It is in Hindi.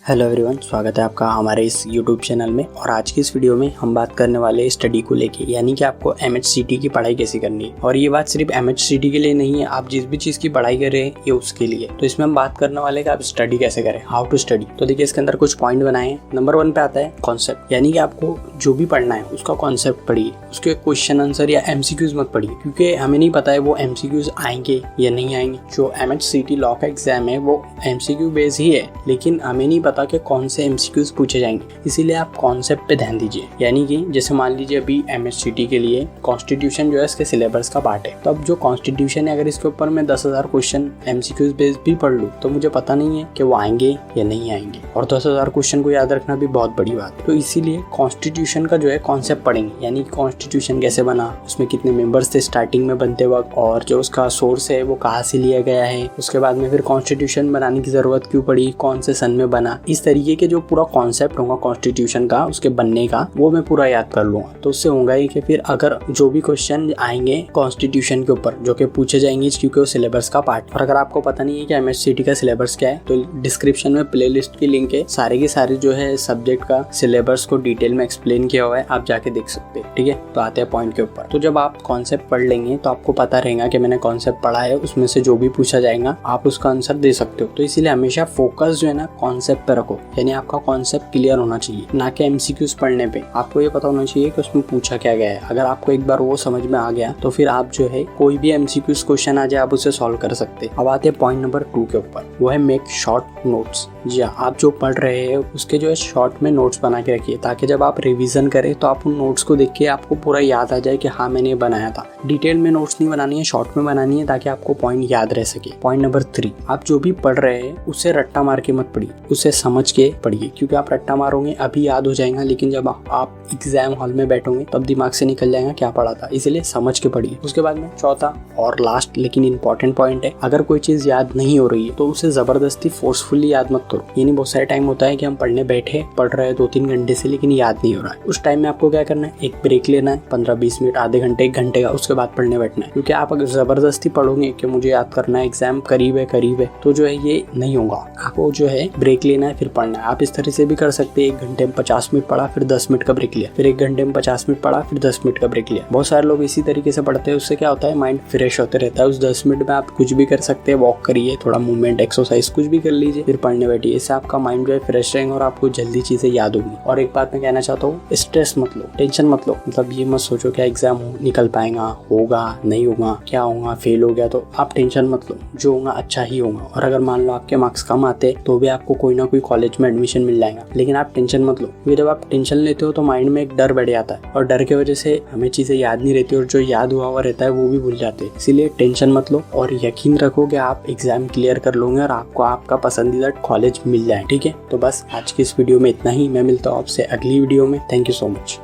हेलो एवरीवन, स्वागत है आपका हमारे इस यूट्यूब चैनल में। और आज की इस वीडियो में हम बात करने वाले हैं स्टडी को लेके, यानी कि आपको एमएचसीटी की पढ़ाई कैसे करनी है। और ये बात सिर्फ एमएचसीटी के लिए नहीं है, आप जिस भी चीज़ की पढ़ाई कर रहे हैं ये उसके लिए। तो इसमें हम बात करने वाले कि आप स्टडी कैसे करें, हाउ टू स्टडी। तो देखिए, इसके अंदर कुछ पॉइंट बनाए हैं। नंबर 1 पे आता है कॉन्सेप्ट, यानी कि आपको जो भी पढ़ना है उसका कॉन्सेप्ट पढ़िए, उसके क्वेश्चन आंसर या एमसीक्यूज मत पढ़िए, क्योंकि हमें नहीं पता है वो एमसीक्यूज आएंगे या नहीं आएंगे। जो एमएचसीटी लॉ का एग्जाम है वो एमसीक्यू बेस ही है, लेकिन हमें नहीं पता कि कौन से एमसीक्यूज पूछे जाएंगे, इसीलिए आप कॉन्सेप्ट पे ध्यान दीजिए। यानी कि जैसे मान लीजिए अभी एमएचसीटी के लिए कॉन्स्टिट्यूशन जो है इसके सिलेबस का पार्ट है, तो अब जो कॉन्स्टिट्यूशन है अगर इसके ऊपर मैं 10,000 क्वेश्चन एमसीक्यूज बेस भी पढ़ लूँ तो मुझे पता नहीं है कि वो आएंगे या नहीं आएंगे, और 10,000 क्वेश्चन को याद रखना भी बहुत बड़ी बात है। तो इसीलिए कॉन्स्टिट्यूशन का जो है कॉन्सेप्ट पढ़ेंगे, यानी कॉन्स्टिट्यूशन कैसे बना, उसमें कितने मेंबर्स थे स्टार्टिंग में बनते वक्त, और जो उसका सोर्स है वो कहाँ से लिया गया है, उसके बाद में फिर कॉन्स्टिट्यूशन बनाने की जरूरत क्यों पड़ी, कौन से सन में बना, इस तरीके के जो पूरा कॉन्सेप्ट होगा कॉन्स्टिट्यूशन का उसके बनने का वो मैं पूरा याद कर लूंगा। तो उससे होगा ही कि फिर अगर जो भी क्वेश्चन आएंगे कॉन्स्टिट्यूशन के ऊपर जो कि पूछे जाएंगे, क्योंकि वो सिलेबस का पार्ट। और अगर आपको पता नहीं है कि एमएचसीटी का सिलेबस क्या है, तो डिस्क्रिप्शन में प्लेलिस्ट की लिंक है, सारे के सारे जो है सब्जेक्ट का सिलेबस को डिटेल में एक्सप्लेन किया हुआ है, आप जाके देख सकते हैं। ठीक है, तो आते हैं पॉइंट के ऊपर। तो जब आप कॉन्सेप्ट पढ़ लेंगे तो आपको पता रहेगा कि मैंने कॉन्सेप्ट पढ़ा है, उसमें से जो भी पूछा जाएगा आप उसका आंसर दे सकते हो। तो इसीलिए हमेशा फोकस जो है ना कॉन्सेप्ट पे रखो, यानी आपका कॉन्सेप्ट क्लियर होना चाहिए, ना कि एमसीक्यूज पढ़ने पे। आपको ये पता होना चाहिए कि उसमें पूछा क्या गया है। अगर आपको एक बार वो समझ में आ गया तो फिर आप जो है कोई भी एमसीक्यूज क्वेश्चन आ जाए आप उसे सॉल्व कर सकते हैं। अब आते हैं पॉइंट नंबर 2 के ऊपर, वो है मेक शॉर्ट नोट्स। जी हाँ, आप जो पढ़ रहे हैं उसके जो है शॉर्ट में नोट्स बना के रखिए, ताकि जब आप रिवीजन करें तो आप उन नोट्स को देख के आपको पूरा याद आ जाए कि हाँ मैंने ये बनाया था। डिटेल में नोट्स नहीं बनानी है, शॉर्ट में बनानी है, ताकि आपको पॉइंट याद रह सके। पॉइंट नंबर 3, आप जो भी पढ़ रहे हैं उसे रट्टा मार के मत पढ़िए, उसे समझ के पढ़िए, क्योंकि आप रट्टा मारोगे अभी याद हो जाएगा, लेकिन जब आप एग्जाम हॉल में बैठोगे तब दिमाग से निकल जाएगा क्या पढ़ा था, इसलिए समझ के पढ़िए। उसके बाद में चौथा और लास्ट लेकिन इंपॉर्टेंट पॉइंट है, अगर कोई चीज याद नहीं हो रही है तो उसे जबरदस्ती फोर्सफुली याद मत करो। यानी बहुत सारे टाइम होता है कि हम पढ़ने बैठे, पढ़ रहे हैं 2-3 घंटे से, लेकिन याद नहीं हो रहा है। उस टाइम में आपको क्या करना है, एक ब्रेक लेना है 15-20 मिनट, आधे घंटे, 1 घंटे का, उसके बाद पढ़ने बैठना है। क्योंकि आप अगर जबरदस्ती पढ़ोगे कि मुझे याद करना है, एग्जाम करीब है, तो जो है ये नहीं होगा। आपको जो है ब्रेक लेना है फिर पढ़ना है। आप इस तरह से भी कर सकते हैं, 1 घंटे में 50 मिनट पढ़ा, फिर 10 मिनट का ब्रेक लिया, फिर 1 घंटे में 50 मिनट पढ़ा, फिर 10 मिनट का ब्रेक लिया। बहुत सारे लोग इसी तरीके से पढ़ते हैं, उससे क्या होता है माइंड फ्रेश होते रहता है। उस 10 मिनट में आप कुछ भी कर सकते हैं, वॉक करिए, थोड़ा मूवमेंट, एक्सरसाइज कुछ भी कर लीजिए, फिर पढ़ने बैठिए। इससे आपका माइंड जो है फ्रेश रहेगा और आपको जल्दी चीजें याद होगी। और एक बात मैं कहना चाहता हूँ, स्ट्रेस मत लो, टेंशन मत लो। मतलब ये मत सोचो क्या एग्जाम निकल पाएगा, होगा नहीं होगा, क्या होगा, फेल हो गया, तो आप टेंशन मत लो, जो होगा अच्छा ही होगा। और अगर मान लो आपके मार्क्स कम आते तो भी आपको कोई ना कोई कॉलेज में एडमिशन मिल जाएगा, लेकिन आप टेंशन मत लो, क्योंकि जब आप टेंशन लेते हो तो माइंड में एक डर बढ़ जाता है, और डर की वजह से हमें चीजें याद नहीं रहती, और जो याद हुआ रहता है वो भी भूल जाते हैं। इसीलिए टेंशन मत लो और यकीन रखो कि आप एग्जाम क्लियर कर लोगे और आपको आपका पसंदीदा कॉलेज मिल जाए। ठीक है, तो बस आज की इस वीडियो में इतना ही। मैं मिलता हूँ आपसे अगली वीडियो में। Thank you so much.